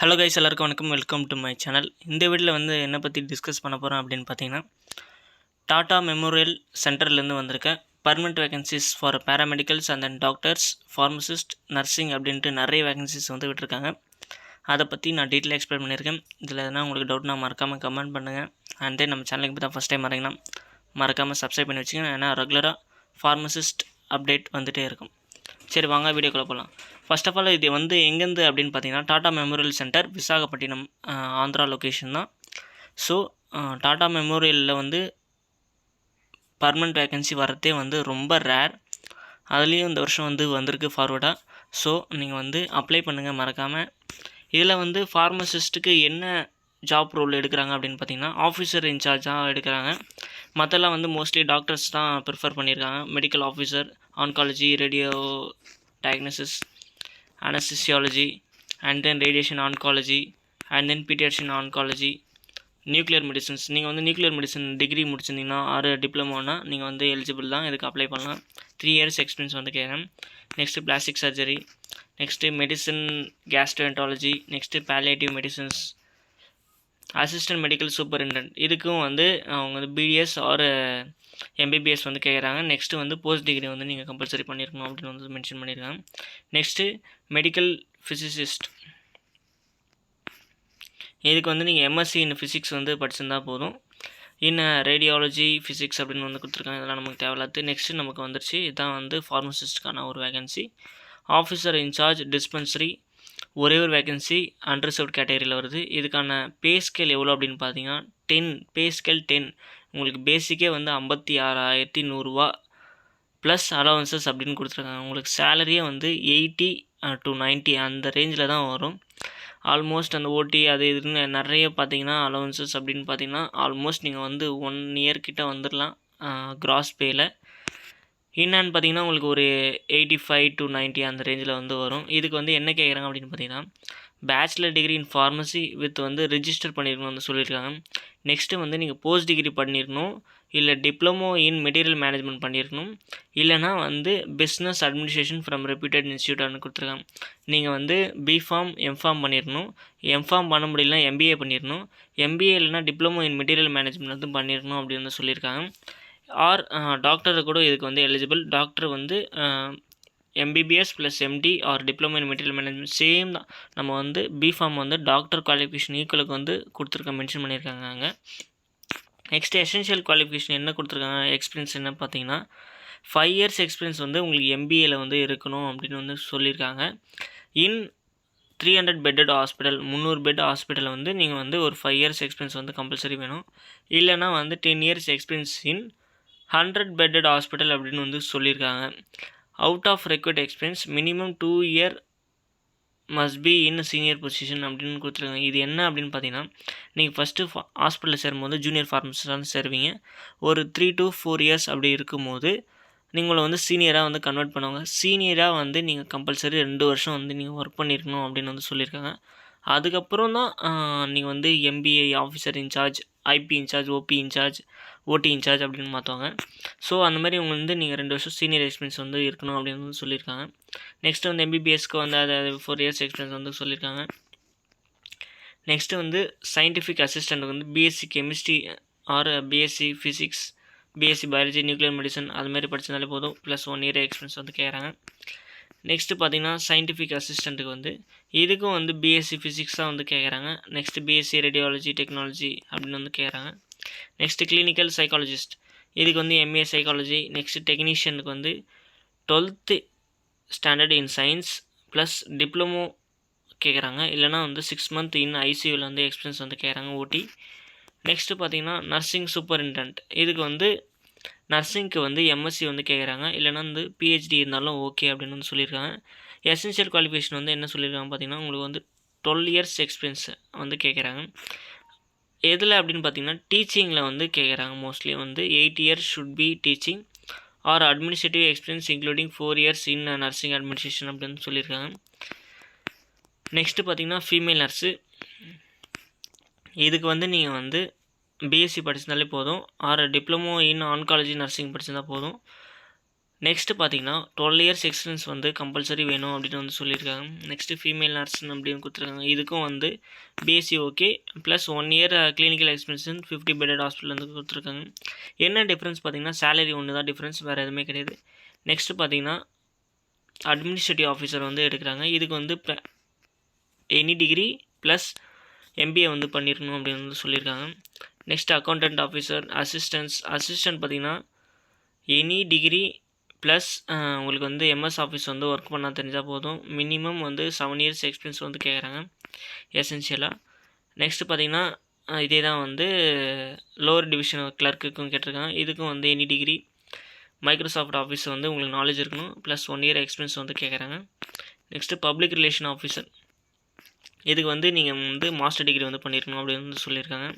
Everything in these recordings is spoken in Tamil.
ஹலோ கைஸ், எல்லாருக்கும் வணக்கம். Welcome to my channel. இந்த வீடியோவில் என்னை பற்றி டிஸ்கஸ் பண்ண போகிறோம் அப்படின்னு பார்த்தீங்கன்னா, டாடா மெமோரியல் சென்டர்லேருந்து வந்திருக்க permanent vacancies for paramedicals and then doctors, pharmacist, nursing அப்படின்ட்டு நிறைய வேகன்சிஸ் விட்டுருக்காங்க. அதை பற்றி நான் டீட்டெயிலாக எக்ஸ்பிளைன் பண்ணியிருக்கேன். இதில் எதனா உங்களுக்கு டவுட்னா மறக்காமல் கமெண்ட் பண்ணுங்கள். அண்ட் தென் நம்ம சேனலுக்கு இப்போ தான் ஃபஸ்ட் டைம் வரீங்கன்னா மறக்காமல் சப்ஸ்கிரைப் பண்ணி வச்சுக்கோங்க. ஏன்னா ரெகுலராக ஃபார்மசிஸ்ட் அப்டேட் வந்துகிட்டே இருக்கும். சரி, வாங்க வீடியோக்குள்ளே போகலாம். ஃபர்ஸ்ட் ஆஃப் ஆல் இது எங்கேருந்து அப்படின்னு பார்த்தீங்கன்னா, Tata memorial centre, Visakhapatnam, Andhra location தான். ஸோ டாடா மெமோரியலில் பர்மனெண்ட் வேகன்சி வரதே ரொம்ப ரேர். அதுலேயும் இந்த வருஷம் வந்திருக்கு ஃபார்வர்டாக. ஸோ நீங்கள் அப்ளை பண்ணுங்கள் மறக்காமல். இதில் ஃபார்மசிஸ்ட்டுக்கு என்ன ஜாப் ரோல் எடுக்கிறாங்க அப்படின்னு பார்த்தீங்கன்னா, ஆஃபீஸர் இன்சார்ஜாக எடுக்கிறாங்க. மற்றெல்லாம் மோஸ்ட்லி டாக்டர்ஸ் தான் ப்ரிஃபர் பண்ணியிருக்காங்க. Medical officer, oncology, radio diagnosis, anesthesiology, and then radiation oncology, and then pediatrician oncology, nuclear medicines. நீங்கள் நியூக்ளியர் மெடிசன் டிகிரி முடிச்சிருந்தீங்கன்னா ஆறு டிப்ளமோனா நீங்கள் எலிஜிபிள் தான், இதுக்கு அப்ளை பண்ணலாம். 3 years எக்ஸ்பீரியன்ஸ் கேட்குறேன். Next plastic surgery, next medicine gastroenterology, next palliative medicines, assistant medical superintendent. இதுக்கும் அவங்க பிடிஎஸ் ஆர் எம்பிபிஎஸ் கேட்குறாங்க. நெக்ஸ்ட்டு போஸ்ட் டிகிரி நீங்கள் கம்பல்சரி பண்ணியிருக்கணும் அப்படின்னு மென்ஷன் பண்ணியிருக்காங்க. Next medical physicist. இதுக்கு நீங்கள் எம்எஸ்சி இன் ஃபிசிக்ஸ் படிச்சிருந்தால் போதும். இன்னும் ரேடியாலஜி, ஃபிசிக்ஸ் அப்படின்னு கொடுத்துருக்காங்க. இதெல்லாம் நமக்கு தேவையில்லாது. நெக்ஸ்ட்டு நமக்கு வந்துருச்சு. இதுதான் ஃபார்மசிஸ்ட்டுக்கான ஒரு வேகன்சி. ஆஃபீஸர் இன்சார்ஜ் டிஸ்பென்சரி, ஒரே ஒரு வேகன்சி அன்ரிசர்வ்ட் கேட்டகரியில் வருது. இதுக்கான பே ஸ்கேல் எவ்வளோ அப்படின்னு பார்த்தீங்கன்னா 10, பே ஸ்கேல் 10. உங்களுக்கு பேசிக்கே 56,100 ப்ளஸ் அலவன்சஸ் அப்படின்னு கொடுத்துருக்காங்க. உங்களுக்கு சேலரியே 80 to 90 அந்த ரேஞ்சில் தான் வரும். ஆல்மோஸ்ட் அந்த ஓடி அது இதுன்னு நிறைய பார்த்தீங்கன்னா அலவன்சஸ் அப்படின்னு பார்த்தீங்கன்னா ஆல்மோஸ்ட் நீங்கள் 1 year கிட்ட வந்துடலாம் கிராஸ் பேயில். என்னன்னு பார்த்தீங்கன்னா உங்களுக்கு ஒரு 85 to 90 அந்த ரேஞ்சில் வரும். இதுக்கு என்ன கேட்குறாங்க அப்படின்னு பார்த்தீங்கன்னா, bachelor degree in pharmacy with register பண்ணியிருக்கணும் சொல்லியிருக்காங்க. நெக்ஸ்ட்டு நீங்கள் போஸ்ட் டிகிரி பண்ணியிருக்கணும், இல்லை டிப்ளமோ இன் மெட்டீரியல் மேனேஜ்மெண்ட் பண்ணியிருக்கணும், இல்லைனா பிஸ்னஸ் அட்மினிஸ்ட்ரேஷன் ஃப்ரம் ரெப்யூட்டட் இன்ஸ்டியூட்டானு கொடுத்துருக்காங்க. நீங்கள் பிஃபார்ம், எம்ஃபார்ம் பண்ணியிருக்கணும். எம்ஃபார்ம் பண்ண முடியலனா எம்பிஏ பண்ணியிருக்கணும். எம்பிஏ இல்லைனா டிப்ளமோ இன் மெட்டீரியல் மேனேஜ்மெண்ட் பண்ணியிருக்கணும் அப்படின்னு சொல்லியிருக்காங்க. ஆர் டாக்டர் கூட இதுக்கு eligible. Doctor MBBS plus MD or diploma in material management same தான். நம்ம பிஃபார்ம் டாக்டர் குவாலிஃபிகேஷன் ஈக்குவலுக்கு கொடுத்துருக்க மென்ஷன் பண்ணியிருக்காங்க அங்கே. நெக்ஸ்ட்டு எசென்ஷியல் குவாலிஃபிகேஷன் என்ன கொடுத்துருக்காங்க, எக்ஸ்பீரியன்ஸ் என்ன பார்த்தீங்கன்னா 5 years எக்ஸ்பீரியன்ஸ் உங்களுக்கு எம்பிஏல இருக்கணும் அப்படின்னு சொல்லியிருக்காங்க. இன் 300 bedded ஹாஸ்பிட்டல், 300 bed ஹாஸ்பிட்டலில் நீங்கள் ஒரு 5 years எக்ஸ்பீரியன்ஸ் கம்பல்சரி வேணும். இல்லைனா 10 years experience in 100 bedded hospital அப்படின்னு சொல்லியிருக்காங்க. Out of required experience minimum 2 year must be in senior position அப்படின்னு கொடுத்துருக்காங்க. இது என்ன அப்படின்னு பார்த்தீங்கன்னா, நீங்கள் ஃபஸ்ட்டு ஹாஸ்பிட்டலில் சேரும்போது ஜூனியர் ஃபார்மசிஸ்டாக சேருவீங்க. ஒரு 3 to 4 years அப்படி இருக்கும்போது நீங்களை சீனியராக கன்வெர்ட் பண்ணுவாங்க. சீனியராக நீங்கள் கம்பல்சரி 2 வருஷம் நீங்கள் ஒர்க் பண்ணியிருக்கணும் அப்படின்னு சொல்லியிருக்காங்க. அதுக்கப்புறம் தான் நீங்கள் MBA, officer incharge, IP incharge, OP incharge, OT incharge அப்படின்னு மாற்றுவாங்க. ஸோ அந்த மாதிரி உங்களுக்கு நீங்கள் 2 வருஷம் சீனியர் எக்ஸ்பீரியன்ஸ் இருக்கணும் அப்படின்னு சொல்லியிருக்காங்க. நெக்ஸ்ட்டு எம்பிபிஎஸ்க்கு அது 4 years எக்ஸ்பீரியன்ஸ் சொல்லியிருக்காங்க. Next scientific assistant BSc chemistry R BSc physics, BSc biology, nuclear medicine அது மாதிரி படிச்சிருந்தாலே போதும். ப்ளஸ் 1 year எக்ஸ்பீரியன்ஸ் கேட்குறாங்க. நெக்ஸ்ட்டு பார்த்தீங்கன்னா சயின்டிஃபிக் அசிஸ்டண்ட்டுக்கு இதுக்கும் பிஎஸ்சி ஃபிசிக்ஸ் தான் கேட்குறாங்க. நெக்ஸ்ட்டு பிஎஸ்சி ரேடியாலஜி டெக்னாலஜி அப்படின்னு கேட்குறாங்க. நெக்ஸ்ட்டு கிளினிக்கல் சைக்காலஜிஸ்ட், இதுக்கு எம்ஏ சைக்காலஜி. நெக்ஸ்ட்டு டெக்னீஷியனுக்கு 12th standard in science plus diploma கேட்குறாங்க. இல்லைனா 6 month இன் ஐசியூவில் எக்ஸ்பீரியன்ஸ் கேட்குறாங்க, ஓடி. நெக்ஸ்ட்டு பார்த்தீங்கன்னா நர்சிங் சூப்பரிண்டென்ட், இதுக்கு நர்சிங்க்கு எம்எஸ்சி கேட்குறாங்க. இல்லைனா பிஹெச்டி இருந்தாலும் ஓகே அப்படின்னு சொல்லியிருக்காங்க. எசென்ஷியல் குவாலிஃபிகேஷன் என்ன சொல்லியிருக்காங்க பார்த்தீங்கன்னா, உங்களுக்கு 12 years எக்ஸ்பீரியன்ஸ் கேட்குறாங்க. எதில் அப்படின்னு பார்த்தீங்கன்னா டீச்சிங்கில் கேட்குறாங்க. Mostly 8 years should be teaching R administrative experience including 4 years in nursing administration அப்படின்னு சொல்லியிருக்காங்க. நெக்ஸ்ட்டு பார்த்தீங்கன்னா ஃபீமேல் நர்ஸு, இதுக்கு நீங்கள் பிஎஸ்சி படிச்சிருந்தாலே போதும் or diploma in oncology nursing படிச்சிருந்தால் போதும். நெக்ஸ்ட்டு பார்த்தீங்கன்னா 12 இயர்ஸ் எக்ஸ்பீரியன்ஸ் வந்து கம்பல்சரி வேணும் அப்படின்னு வந்து சொல்லியிருக்காங்க. நெக்ஸ்ட்டு ஃபீமேல் நர்ஸ் அப்படின்னு கொடுத்துருக்காங்க. இதுக்கும் வந்து BSc okay plus 1 year clinical experience 50 bedded hospital வந்து கொடுத்துருக்காங்க. என்ன டிஃப்ரென்ஸ் பார்த்தீங்கன்னா சேலரி ஒன்று தான் டிஃப்ரென்ஸ், வேறு எதுவுமே கிடையாது. நெக்ஸ்ட்டு பார்த்தீங்கன்னா அட்மினிஸ்ட்ரேட்டிவ் ஆஃபீஸர் வந்து எடுக்கிறாங்க. இதுக்கு வந்து எனி டிகிரி ப்ளஸ் எம்பிஏ வந்து பண்ணியிருக்கணும் அப்படின்னு வந்து சொல்லியிருக்காங்க. நெக்ஸ்ட் அக்கௌண்டன்ட் ஆஃபீஸர் அசிஸ்டன்ட் பார்த்தீங்கன்னா எனி டிகிரி ப்ளஸ் உங்களுக்கு வந்து எம்எஸ் ஆஃபீஸ் வந்து ஒர்க் பண்ணால் தெரிஞ்சால் போதும். மினிமம் வந்து 7 இயர்ஸ் எக்ஸ்பீரியன்ஸ் வந்து கேட்குறாங்க எசென்ஷியலாக. நெக்ஸ்ட்டு பார்த்தீங்கன்னா இதே தான் வந்து லோவர் டிவிஷன் கிளர்க்குக்கும் கேட்டிருக்காங்க. இதுக்கும் வந்து எனி டிகிரி மைக்ரோசாஃப்ட் ஆஃபீஸ் வந்து உங்களுக்கு நாலேஜ் இருக்கணும் ப்ளஸ் 1 இயர் எக்ஸ்பீரியன்ஸ் வந்து கேட்குறாங்க. நெக்ஸ்ட்டு பப்ளிக் ரிலேஷன் ஆஃபீஸர், இதுக்கு வந்து நீங்கள் வந்து மாஸ்டர் டிகிரி வந்து பண்ணியிருக்கணும் அப்படின்னு வந்து சொல்லியிருக்காங்க.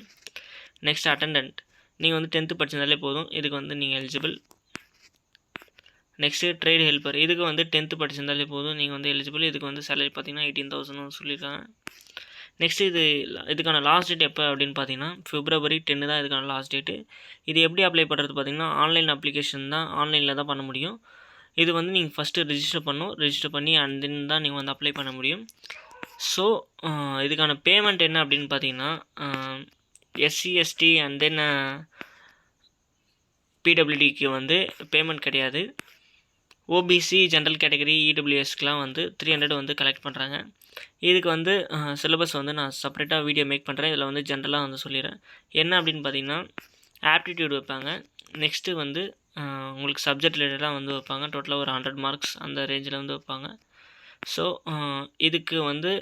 நெக்ஸ்ட் அட்டெண்டன்ட், நீங்கள் வந்து 10th படிச்சிருந்தாலே போதும், இதுக்கு வந்து நீங்கள் எலிஜிபிள். நெக்ஸ்ட்டு ட்ரேட் ஹெல்ப்பர், இதுக்கு வந்து 10th படிச்சிருந்தாலே போதும், நீங்கள் வந்து எலிஜிபிள். இதுக்கு வந்து சேலரி பார்த்தீங்கன்னா 18,000 சொல்லியிருக்காங்க. நெக்ஸ்ட்டு இதுக்கான லாஸ்ட் டேட் எப்போ அப்படின்னு பார்த்தீங்கன்னா February 10 தான் இதுக்கான லாஸ்ட் டேட்டு. இது எப்படி அப்ளை பண்ணுறது பார்த்தீங்கன்னா ஆன்லைன் அப்ளிகேஷன் தான், ஆன்லைனில் தான் பண்ண முடியும். இது வந்து நீங்கள் ஃபஸ்ட்டு ரிஜிஸ்டர் பண்ணணும், ரிஜிஸ்டர் பண்ணி அண்ட் தென் தான் நீங்கள் வந்து அப்ளை பண்ண முடியும். ஸோ இதுக்கான பேமெண்ட் என்ன அப்படின்னு பார்த்தீங்கன்னா எஸ்சி எஸ்டி அண்ட் தென் பிடபிள்யூடிக்கு வந்து பேமெண்ட் கிடையாது. ஓபிசி ஜென்ரல் கேட்டகரி இடபிள்யூஎஸ்க்குலாம் வந்து 300 வந்து கலெக்ட் பண்ணுறாங்க. இதுக்கு வந்து சிலபஸ் வந்து நான் செப்பரேட்டாக வீடியோ மேக் பண்ணுறேன். இதில் வந்து ஜென்ரலாக வந்து சொல்லிடுறேன். என்ன அப்படின்னு பார்த்தீங்கன்னா ஆப்டிடியூட் வைப்பாங்க. நெக்ஸ்ட்டு வந்து உங்களுக்கு சப்ஜெக்ட் ரிலேட்டடாக வந்து வைப்பாங்க. டோட்டலாக ஒரு 100 மார்க்ஸ் அந்த ரேஞ்சில் வந்து வைப்பாங்க. ஸோ இதுக்கு வந்து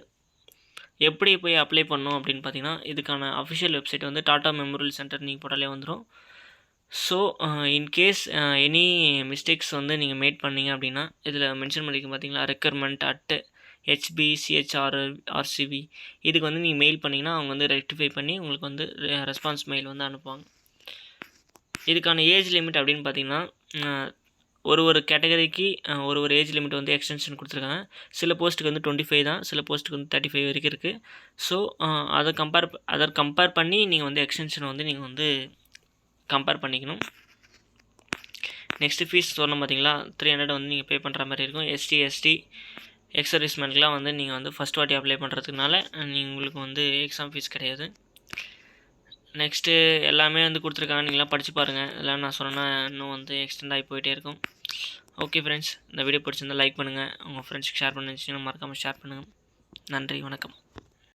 எப்படி போய் அப்ளை பண்ணணும் அப்படின்னு பார்த்தீங்கன்னா இதுக்கான அஃபிஷியல் வெப்சைட் வந்து டாடா மெமோரியல் சென்டர் நீங்கள் போட்டாலே வந்துடும். ஸோ இன்கேஸ் எனி மிஸ்டேக்ஸ் வந்து நீங்கள் மேட் பண்ணீங்க அப்படின்னா இதில் மென்ஷன் பண்ணிக்க பார்த்தீங்களா ரெக்யர்மெண்ட் அட் HBCHRCB, இதுக்கு வந்து நீங்கள் மெயில் பண்ணிங்கன்னா அவங்க வந்து ரெக்டிஃபை பண்ணி உங்களுக்கு வந்து ரெஸ்பான்ஸ் மெயில் வந்து அனுப்புவாங்க. இதுக்கான ஏஜ் லிமிட் அப்படின்னு பார்த்தீங்கன்னா ஒரு கேட்டகரிக்கு ஒரு ஏஜ் லிமிட் வந்து எக்ஸ்டென்ஷன் கொடுத்துருக்காங்க. சில போஸ்ட்டுக்கு வந்து 25 தான், சில போஸ்ட்டுக்கு வந்து 35 வரைக்கும் இருக்குது. ஸோ அதை கம்பேர் பண்ணி நீங்கள் வந்து எக்ஸ்டென்ஷன் வந்து நீங்கள் வந்து கம்பேர் பண்ணிக்கணும். நெக்ஸ்ட்டு ஃபீஸ் சொன்னோம் பார்த்தீங்களா 300 வந்து நீங்கள் பே பண்ணுற மாதிரி இருக்கும். எஸ்டி எக்ஸர்வீஸ்மெண்ட்லாம் வந்து நீங்கள் வந்து ஃபஸ்ட் வாட்டி அப்ளை பண்ணுறதுனால உங்களுக்கு வந்து எக்ஸாம் ஃபீஸ் கிடையாது. நெக்ஸ்ட்டு எல்லாமே வந்து கொடுத்துருக்காங்க, நீங்களாம் படித்து பாருங்கள். இதெல்லாம் நான் சொன்னேன்னா இன்னும் வந்து எக்ஸ்டெண்ட் ஆகி போயிட்டே இருக்கும். ஓகே ஃப்ரெண்ட்ஸ், இந்த வீடியோ பிடிச்சிருந்தால் லைக் பண்ணுங்கள், உங்கள் ஃப்ரெண்ட்ஸ்க்கு ஷேர் பண்ணி வச்சிங்கன்னா மறக்காமல் ஷேர் பண்ணுங்கள். நன்றி, வணக்கம்.